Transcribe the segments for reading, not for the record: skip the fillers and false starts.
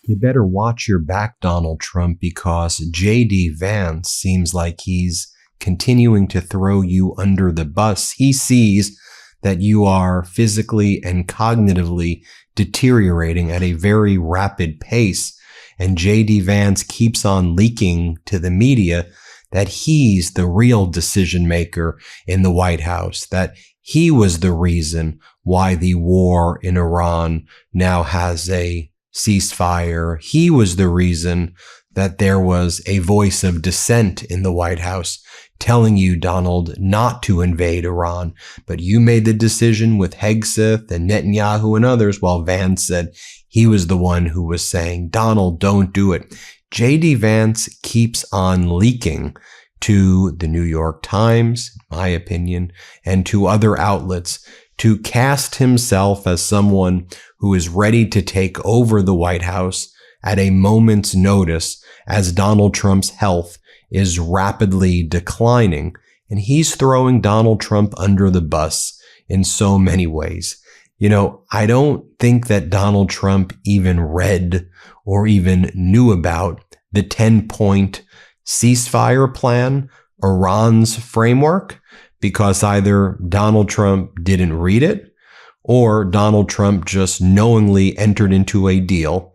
You better watch your back, Donald Trump, because JD Vance seems like he's continuing to throw you under the bus. He sees that you are physically and cognitively deteriorating at a very rapid pace. And JD Vance keeps on leaking to the media that he's the real decision maker in the White House, that he was the reason why the war in Iran now has a ceasefire. He was the reason that there was a voice of dissent in the White House telling you, Donald, not to invade Iran. But you made the decision with Hegseth and Netanyahu and others, while Vance said he was the one who was saying, Donald, don't do it. JD Vance keeps on leaking to the New York Times, in my opinion, and to other outlets to cast himself as someone who is ready to take over the White House at a moment's notice as Donald Trump's health is rapidly declining. And he's throwing Donald Trump under the bus in so many ways. You know, I don't think that Donald Trump even read or even knew about the 10-point ceasefire plan, Iran's framework, because either Donald Trump didn't read it or Donald Trump just knowingly entered into a deal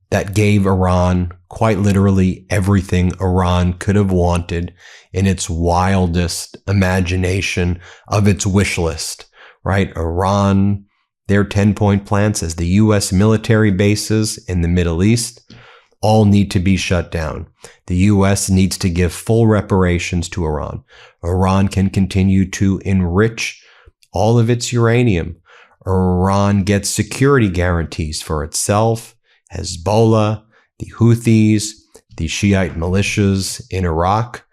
that gave Iran quite literally everything Iran could have wanted in its wildest imagination of its wish list, right? Iran, their 10-point plan says the U.S. military bases in the Middle East all need to be shut down. The U.S. needs to give full reparations to Iran. Iran can continue to enrich all of its uranium. Iran gets security guarantees for itself, Hezbollah, the Houthis, the Shiite militias in Iraq.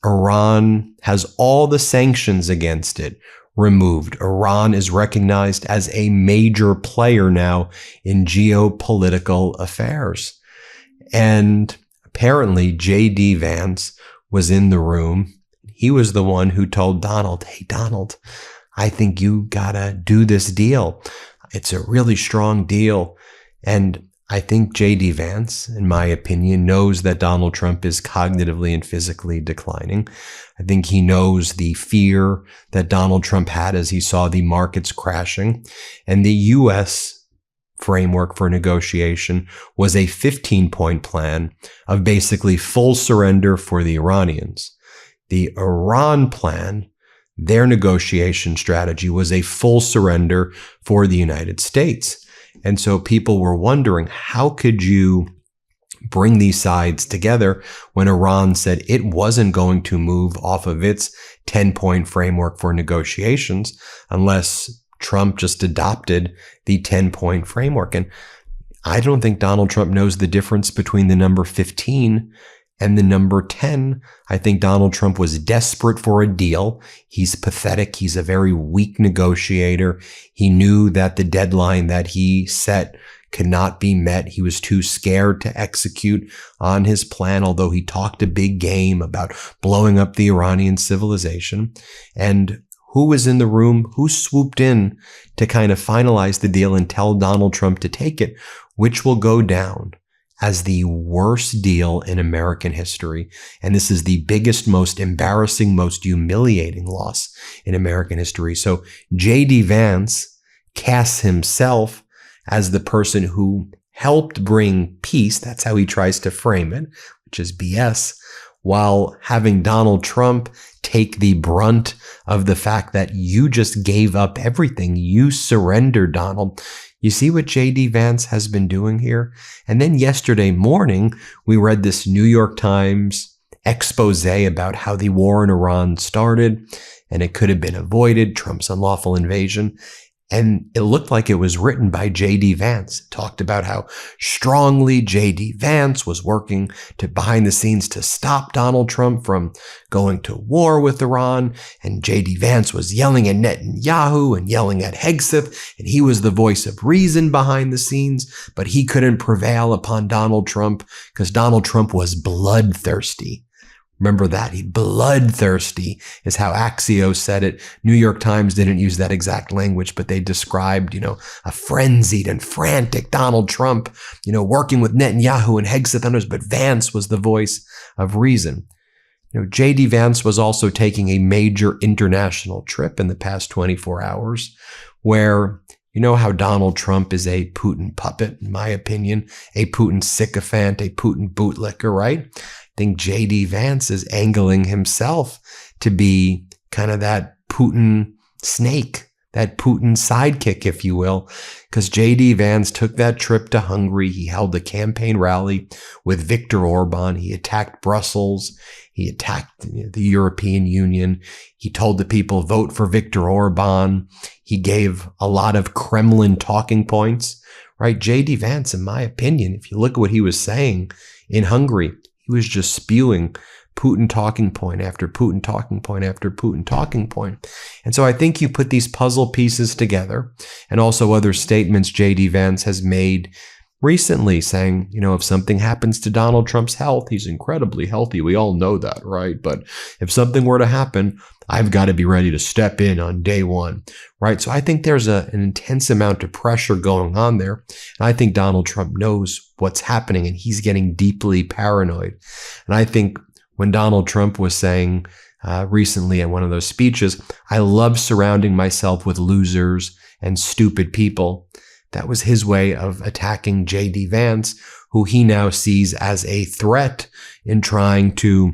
Iran has all the sanctions against it removed. Iran is recognized as a major player now in geopolitical affairs. And apparently JD Vance was in the room. He was the one who told Donald, hey, Donald, I think you gotta do this deal. It's a really strong deal. And I think JD Vance, in my opinion, knows that Donald Trump is cognitively and physically declining. I think he knows the fear that Donald Trump had as he saw the markets crashing. And the U.S. framework for negotiation was a 15-point plan of basically full surrender for the Iranians. The Iran plan, their negotiation strategy was a full surrender for the United States. And so people were wondering, how could you bring these sides together when Iran said it wasn't going to move off of its 10-point framework for negotiations unless Trump just adopted the 10-point framework? And I don't think Donald Trump knows the difference between the number 15 and the number 10. I think Donald Trump was desperate for a deal. He's pathetic. He's a very weak negotiator. He knew that the deadline that he set could not be met. He was too scared to execute on his plan, although he talked a big game about blowing up the Iranian civilization. And who was in the room? Who swooped in to kind of finalize the deal and tell Donald Trump to take it, which will go down as the worst deal in American history. And this is the biggest, most embarrassing, most humiliating loss in American history. So JD Vance casts himself as the person who helped bring peace. That's how he tries to frame it, which is BS, while having Donald Trump take the brunt of the fact that you just gave up everything. You surrendered, Donald. You see what JD Vance has been doing here? And then yesterday morning, we read this New York Times expose about how the war in Iran started and it could have been avoided, Trump's unlawful invasion. And it looked like it was written by JD Vance. It talked about how strongly JD Vance was working behind the scenes to stop Donald Trump from going to war with Iran. And JD Vance was yelling at Netanyahu and yelling at Hegseth. And he was the voice of reason behind the scenes. But he couldn't prevail upon Donald Trump because Donald Trump was bloodthirsty. Remember that. He bloodthirsty is how Axios said it. New York Times didn't use that exact language, but they described, a frenzied and frantic Donald Trump, working with Netanyahu and Hegseth and others, but Vance was the voice of reason. JD Vance was also taking a major international trip in the past 24 hours where how Donald Trump is a Putin puppet, in my opinion, a Putin sycophant, a Putin bootlicker, right? I think JD Vance is angling himself to be kind of that Putin snake, that Putin sidekick, if you will, because JD Vance took that trip to Hungary. He held a campaign rally with Viktor Orban. He attacked Brussels. He attacked the European Union. He told the people, vote for Viktor Orban. He gave a lot of Kremlin talking points, right? JD Vance, in my opinion, if you look at what he was saying in Hungary, he was just spewing Putin talking point after Putin talking point after Putin talking point. And so I think you put these puzzle pieces together, and also other statements JD Vance has made recently saying, if something happens to Donald Trump's health, he's incredibly healthy. We all know that, right? But if something were to happen, I've got to be ready to step in on day one, right? So I think there's an intense amount of pressure going on there. And I think Donald Trump knows what's happening, and he's getting deeply paranoid. And I think when Donald Trump was saying recently in one of those speeches, I love surrounding myself with losers and stupid people, that was his way of attacking JD Vance, who he now sees as a threat in trying to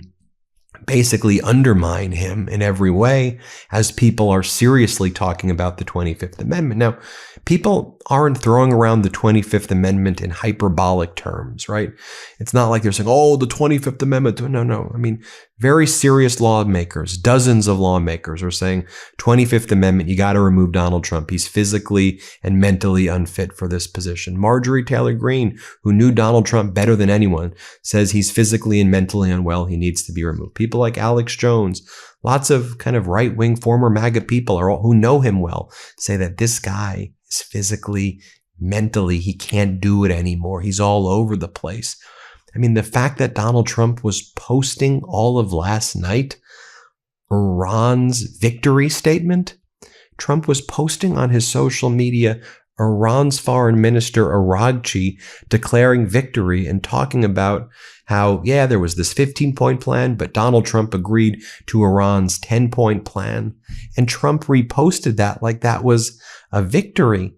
basically undermine him in every way as people are seriously talking about the 25th Amendment. Now, people aren't throwing around the 25th Amendment in hyperbolic terms, right? It's not like they're saying, oh, the 25th Amendment. No. I mean, very serious lawmakers, dozens of lawmakers are saying 25th Amendment, you got to remove Donald Trump. He's physically and mentally unfit for this position. Marjorie Taylor Greene, who knew Donald Trump better than anyone, says he's physically and mentally unwell. He needs to be removed. People like Alex Jones, lots of kind of right-wing former MAGA people who know him well, say that this guy is physically, mentally, he can't do it anymore. He's all over the place. I mean, the fact that Donald Trump was posting all of last night, Iran's victory statement, Trump was posting on his social media Iran's foreign minister Araghchi declaring victory and talking about how, there was this 15-point plan, but Donald Trump agreed to Iran's 10-point plan. And Trump reposted that like that was a victory.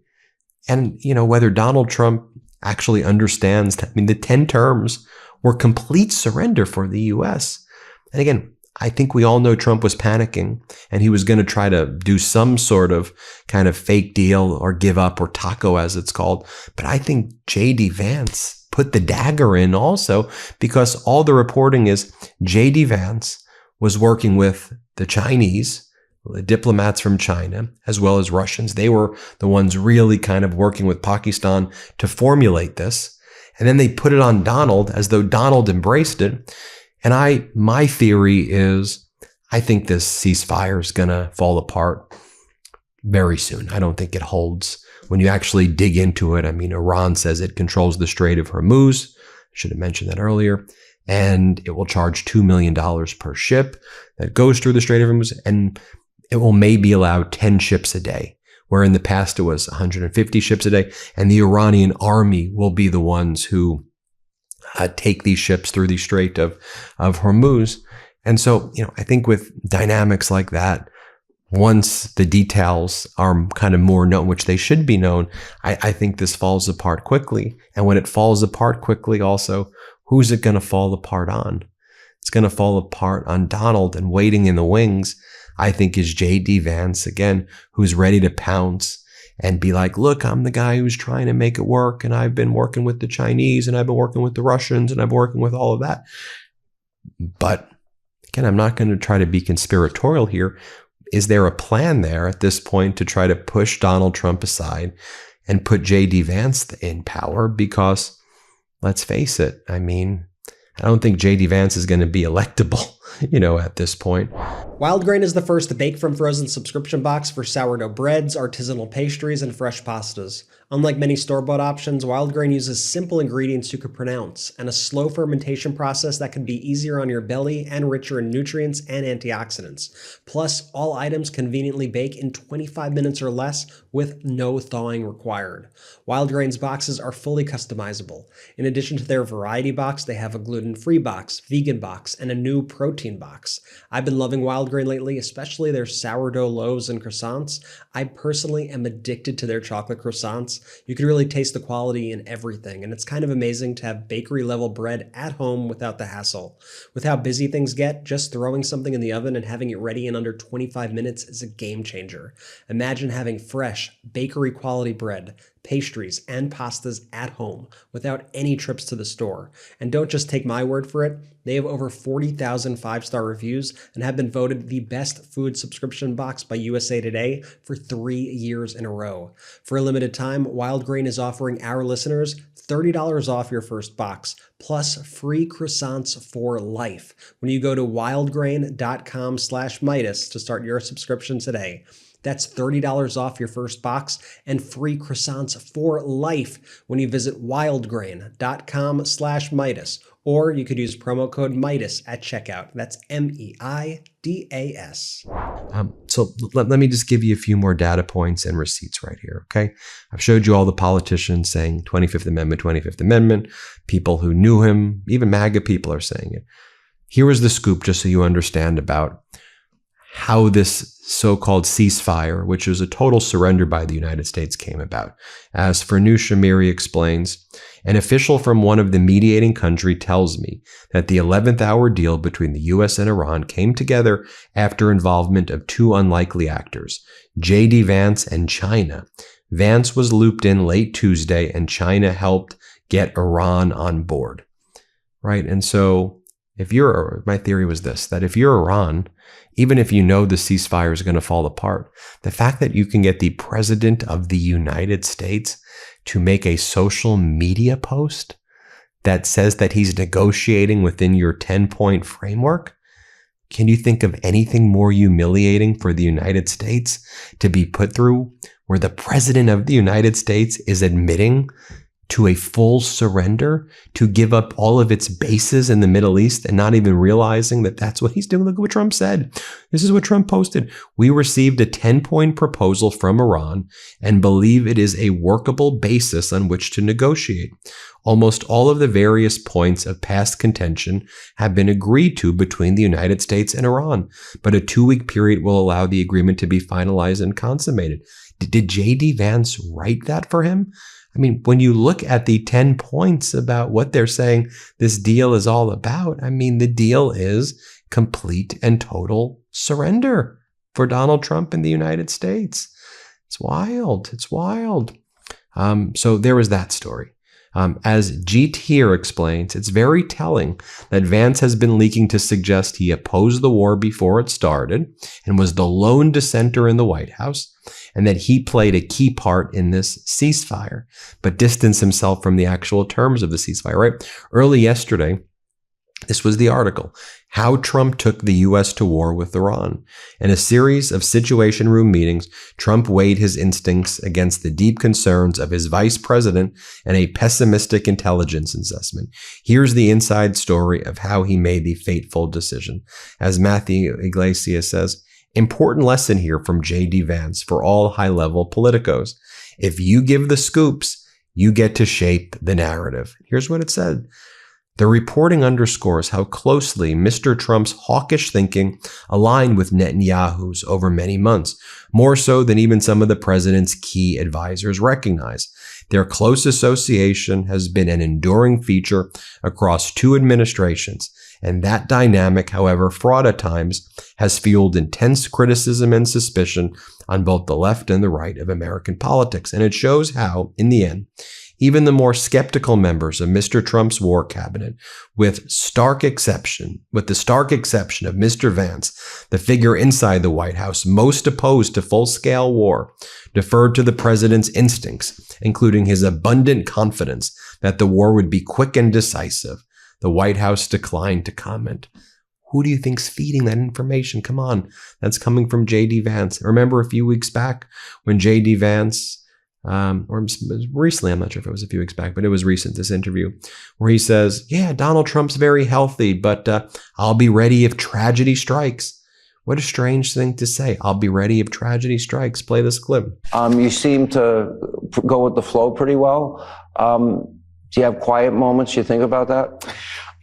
And, whether Donald Trump actually understands that, the 10 terms were complete surrender for the U.S. And again, I think we all know Trump was panicking and he was going to try to do some sort of kind of fake deal or give up, or taco as it's called. But I think JD Vance put the dagger in also, because all the reporting is JD Vance was working with the Chinese, the diplomats from China, as well as Russians. They were the ones really kind of working with Pakistan to formulate this. And then they put it on Donald as though Donald embraced it. And my theory is, I think this ceasefire is going to fall apart very soon. I don't think it holds. When you actually dig into it, Iran says it controls the Strait of Hormuz. I should have mentioned that earlier. And it will charge $2 million per ship that goes through the Strait of Hormuz. And it will maybe allow 10 ships a day, where in the past it was 150 ships a day. And the Iranian army will be the ones who take these ships through the Strait of Hormuz. And so, I think with dynamics like that, once the details are kind of more known, which they should be known, I think this falls apart quickly. And when it falls apart quickly also, who's it going to fall apart on? It's going to fall apart on Donald, and waiting in the wings, I think, is JD Vance, again, who's ready to pounce and be like, look, I'm the guy who's trying to make it work. And I've been working with the Chinese, and I've been working with the Russians, and I've been working with all of that. But again, I'm not going to try to be conspiratorial here. Is there a plan there at this point to try to push Donald Trump aside and put JD Vance in power? Because let's face it, I don't think JD Vance is going to be electable. at this point. Wild Grain is the first bake from frozen subscription box for sourdough breads, artisanal pastries, and fresh pastas. Unlike many store-bought options, Wild Grain uses simple ingredients you could pronounce and a slow fermentation process that can be easier on your belly and richer in nutrients and antioxidants. Plus, all items conveniently bake in 25 minutes or less with no thawing required. Wild Grain's boxes are fully customizable. In addition to their variety box, they have a gluten-free box, vegan box, and a new protein box. I've been loving Wild Grain lately, especially their sourdough loaves and croissants. I personally am addicted to their chocolate croissants. You can really taste the quality in everything, and it's kind of amazing to have bakery-level bread at home without the hassle. With how busy things get, just throwing something in the oven and having it ready in under 25 minutes is a game changer. Imagine having fresh, bakery-quality bread, pastries, and pastas at home without any trips to the store. And don't just take my word for it. They have over 40,000 five-star reviews and have been voted the best food subscription box by USA Today for 3 years in a row. For a limited time, Wild Grain is offering our listeners $30 off your first box, plus free croissants for life when you go to wildgrain.com/Meidas to start your subscription today. That's $30 off your first box and free croissants for life when you visit wildgrain.com/Meidas, or you could use promo code Meidas at checkout. That's MEIDAS. So let me just give you a few more data points and receipts right here, okay? I've showed you all the politicians saying 25th Amendment, 25th Amendment. People who knew him, even MAGA people are saying it. Here is the scoop, just so you understand about how this so-called ceasefire, which was a total surrender by the United States, came about. As Farnoosh Amiri explains, an official from one of the mediating country tells me that the 11th hour deal between the U.S. and Iran came together after involvement of two unlikely actors, JD Vance and China. Vance was looped in late Tuesday, and China helped get Iran on board. Right? And so my theory was this, that if you're Iran, even if you know the ceasefire is going to fall apart, the fact that you can get the president of the United States to make a social media post that says that he's negotiating within your 10-point framework, can you think of anything more humiliating for the United States to be put through, where the president of the United States is admitting to a full surrender, to give up all of its bases in the Middle East and not even realizing that that's what he's doing? Look at what Trump said. This is what Trump posted. We received a 10-point proposal from Iran and believe it is a workable basis on which to negotiate. Almost all of the various points of past contention have been agreed to between the United States and Iran, but a 2-week period will allow the agreement to be finalized and consummated. Did JD Vance write that for him? I mean, when you look at the 10 points about what they're saying this deal is all about, I mean, the deal is complete and total surrender for Donald Trump and the United States. It's wild. It's wild. So there was that story. As Jeet here explains, it's very telling that Vance has been leaking to suggest he opposed the war before it started and was the lone dissenter in the White House, and that he played a key part in this ceasefire, but distanced himself from the actual terms of the ceasefire, right? Early yesterday, this was the article, How Trump Took the U.S. to War with Iran. In a series of Situation Room meetings, Trump weighed his instincts against the deep concerns of his vice president and a pessimistic intelligence assessment. Here's the inside story of how he made the fateful decision. As Matthew Iglesias says, important lesson here from JD Vance for all high-level politicos. If you give the scoops, you get to shape the narrative. Here's what it said. The reporting underscores how closely Mr. Trump's hawkish thinking aligned with Netanyahu's over many months, more so than even some of the president's key advisors recognize. Their close association has been an enduring feature across two administrations, and that dynamic, however fraught at times, has fueled intense criticism and suspicion on both the left and the right of American politics. And it shows how, in the end, even the more skeptical members of Mr. Trump's war cabinet, with the stark exception of Mr. Vance, the figure inside the White House most opposed to full-scale war, deferred to the president's instincts, including his abundant confidence that the war would be quick and decisive. The White House declined to comment. Who do you think's feeding that information? Come on, that's coming from JD Vance. Remember a few weeks back when JD Vance, or recently, I'm not sure if it was a few weeks back, but it was recent, this interview, where he says, yeah, Donald Trump's very healthy, but I'll be ready if tragedy strikes. What a strange thing to say. I'll be ready if tragedy strikes. Play this clip. You seem to go with the flow pretty well. Do you have quiet moments you think about that?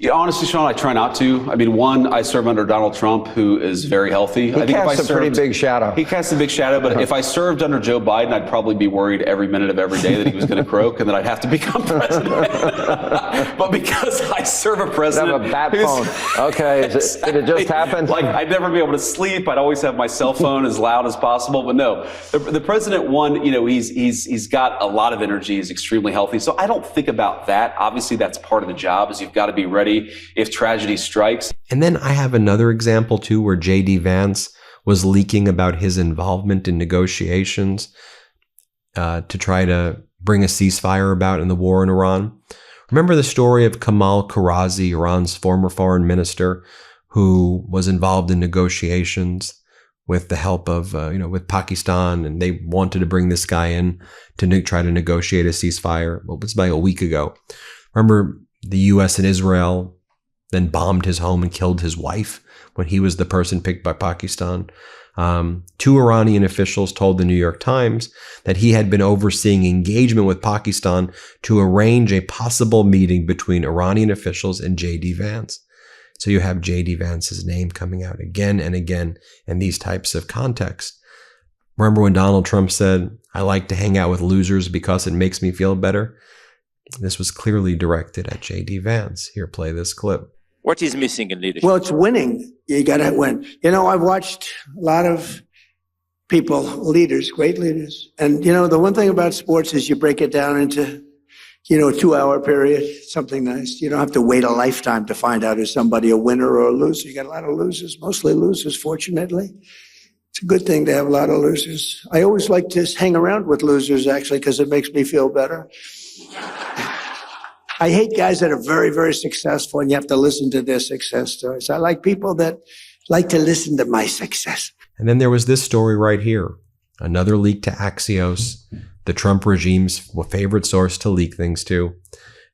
Yeah, honestly, Sean, I try not to. I mean, one, I serve under Donald Trump, who is very healthy. He casts a pretty big shadow. He casts a big shadow, but if I served under Joe Biden, I'd probably be worried every minute of every day that he was going to croak and that I'd have to become president. But because I serve a president... You have a bat phone. Okay, did it just happen? Like, I'd never be able to sleep. I'd always have my cell phone as loud as possible. But no, the president, one, you know, he's got a lot of energy. He's extremely healthy. So I don't think about that. Obviously, that's part of the job, is you've got to be ready if tragedy strikes. And then I have another example too, where JD Vance was leaking about his involvement in negotiations to try to bring a ceasefire about in the war in Iran. Remember the story of Kamal Karazi, Iran's former foreign minister, who was involved in negotiations with the help of, with Pakistan, and they wanted to bring this guy in to try to negotiate a ceasefire. Well, it was about a week ago. Remember, the U.S. and Israel then bombed his home and killed his wife when he was the person picked by Pakistan. Two Iranian officials told the New York Times that he had been overseeing engagement with Pakistan to arrange a possible meeting between Iranian officials and JD Vance. So you have JD Vance's name coming out again and again in these types of contexts. Remember when Donald Trump said, I like to hang out with losers because it makes me feel better? This was clearly directed at JD Vance. Here, play this clip. What is missing in leadership? Well, it's winning. You got to win. You know, I've watched a lot of people, leaders, great leaders. And, you know, the one thing about sports is you break it down into, a 2-hour period, something nice. You don't have to wait a lifetime to find out is somebody a winner or a loser. You got a lot of losers, mostly losers, fortunately. It's a good thing to have a lot of losers. I always like to hang around with losers, actually, because it makes me feel better. I hate guys that are very, very successful and you have to listen to their success stories. I like people that like to listen to my success. And then there was this story right here. Another leak to Axios, the Trump regime's favorite source to leak things to.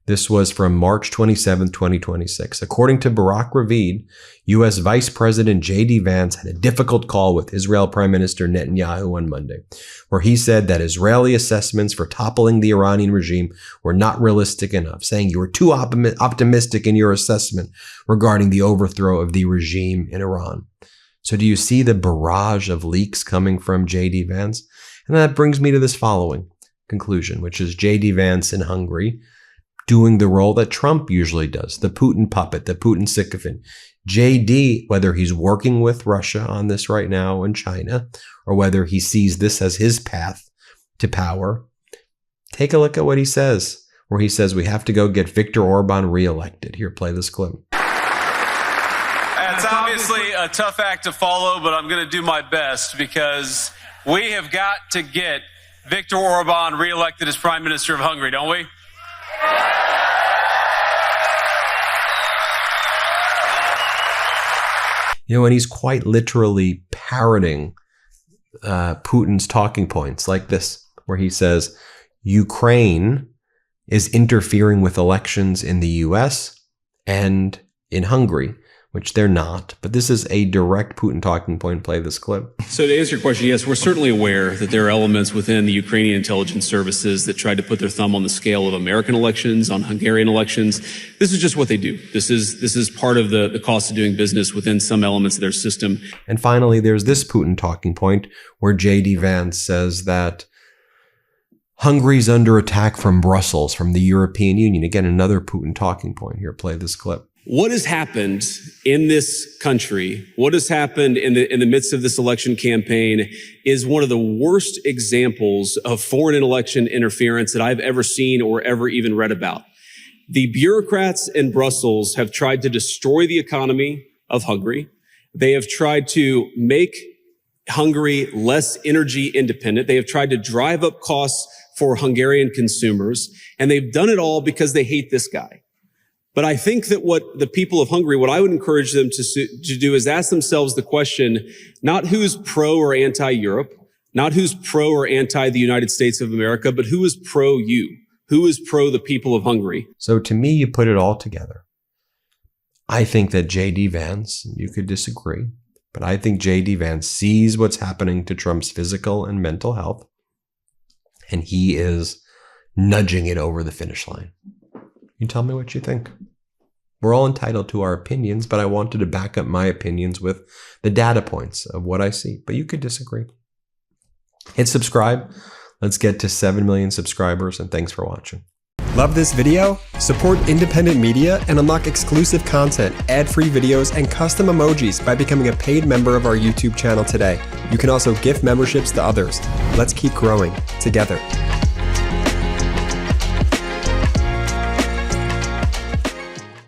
This was from March 27, 2026. According to Barak Ravid, U.S. Vice President JD Vance had a difficult call with Israel Prime Minister Netanyahu on Monday, where he said that Israeli assessments for toppling the Iranian regime were not realistic enough, saying you were too optimistic in your assessment regarding the overthrow of the regime in Iran. So do you see the barrage of leaks coming from JD Vance? And that brings me to this following conclusion, which is JD Vance in Hungary, doing the role that Trump usually does, the Putin puppet, the Putin sycophant. JD, whether he's working with Russia on this right now in China, or whether he sees this as his path to power, take a look at what he says, where he says we have to go get Viktor Orban reelected. Here, play this clip. It's obviously a tough act to follow, but I'm going to do my best because we have got to get Viktor Orban reelected as Prime Minister of Hungary, don't we? And he's quite literally parroting Putin's talking points like this, where he says, Ukraine is interfering with elections in the US and in Hungary, which they're not. But this is a direct Putin talking point. Play this clip. So to answer your question, yes, we're certainly aware that there are elements within the Ukrainian intelligence services that tried to put their thumb on the scale of American elections, on Hungarian elections. This is just what they do. This is part of the cost of doing business within some elements of their system. And finally, there's this Putin talking point where JD Vance says that Hungary's under attack from Brussels, from the European Union. Again, another Putin talking point. Here, play this clip. What has happened in this country, what has happened in the midst of this election campaign is one of the worst examples of foreign election interference that I've ever seen or ever even read about. The bureaucrats in Brussels have tried to destroy the economy of Hungary. They have tried to make Hungary less energy independent. They have tried to drive up costs for Hungarian consumers, and they've done it all because they hate this guy. But I think that what the people of Hungary, what I would encourage them to do is ask themselves the question, not who's pro or anti-Europe, not who's pro or anti the United States of America, but who is pro you? Who is pro the people of Hungary? So to me, you put it all together. I think that JD Vance, you could disagree, but I think JD Vance sees what's happening to Trump's physical and mental health, and he is nudging it over the finish line. You tell me what you think. We're all entitled to our opinions, but I wanted to back up my opinions with the data points of what I see. But you could disagree. Hit subscribe. Let's get to 7 million subscribers, and thanks for watching. Love this video? Support independent media and unlock exclusive content, ad-free videos, and custom emojis by becoming a paid member of our YouTube channel today. You can also gift memberships to others. Let's keep growing together.